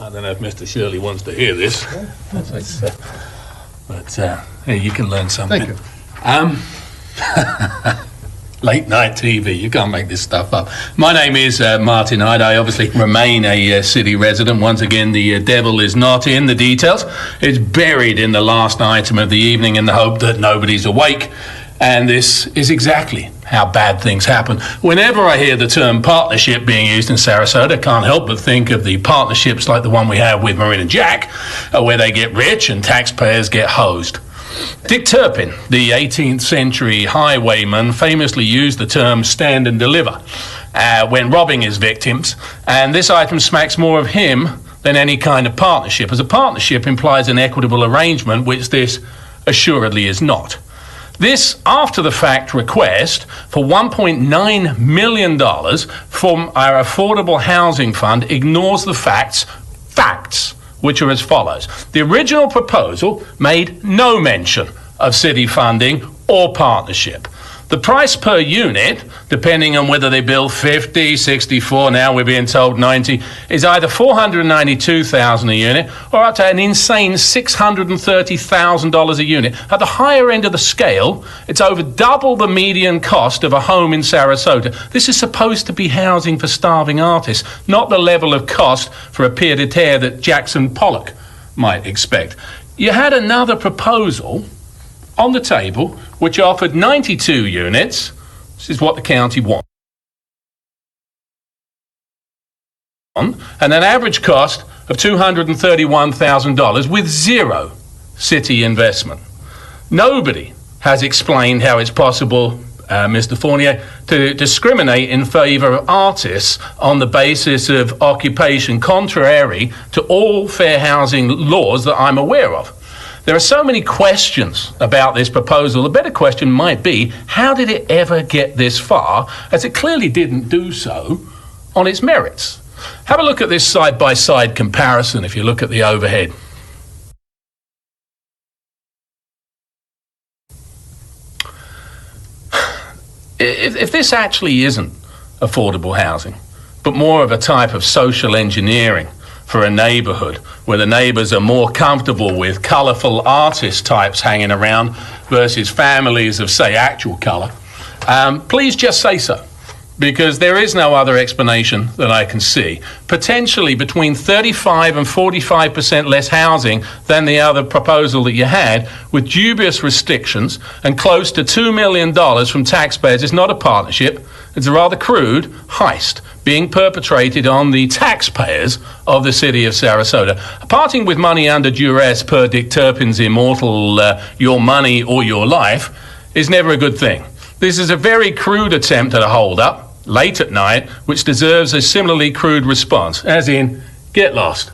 I don't know if Mr. Shirley wants to hear this, but hey, you can learn something. Thank you. Late night TV, you can't make this stuff up. My name is Martin Hyde. I obviously remain a city resident. Once again, the devil is not in the details. It's buried in the last item of the evening in the hope that nobody's awake. And this is exactly how bad things happen. Whenever I hear the term partnership being used in Sarasota, I can't help but think of the partnerships like the one we have with Marin and Jack, where they get rich and taxpayers get hosed. Dick Turpin, the 18th century highwayman, famously used the term stand and deliver when robbing his victims, and this item smacks more of him than any kind of partnership, as a partnership implies an equitable arrangement, which this assuredly is not. This after-the-fact request for $1.9 million from our affordable housing fund ignores the facts, which are as follows. The original proposal made no mention of city funding or partnership. The price per unit, depending on whether they build 50, 64, now we're being told 90, is either $492,000 a unit or up to an insane $630,000 a unit. At the higher end of the scale, it's over double the median cost of a home in Sarasota. This is supposed to be housing for starving artists, not the level of cost for a pied-à-terre that Jackson Pollock might expect. You had another proposal on the table, which offered 92 units. This is what the county wants. And an average cost of $231,000 with zero city investment. Nobody has explained how it's possible, Mr. Fournier, to discriminate in favour of artists on the basis of occupation, contrary to all fair housing laws that I'm aware of. There are so many questions about this proposal. The better question might be, how did it ever get this far, as it clearly didn't do so on its merits? Have a look at this side-by-side comparison if you look at the overhead. If this actually isn't affordable housing, but more of a type of social engineering for a neighbourhood where the neighbours are more comfortable with colourful artist types hanging around versus families of, say, actual colour, please just say so, because there is no other explanation that I can see. Potentially between 35 and 45% less housing than the other proposal that you had, with dubious restrictions and close to $2 million from taxpayers. It's not a partnership. It's a rather crude heist being perpetrated on the taxpayers of the city of Sarasota. Parting with money under duress, per Dick Turpin's immortal your money or your life, is never a good thing. This is a very crude attempt at a hold-up, late at night, which deserves a similarly crude response, as in, get lost.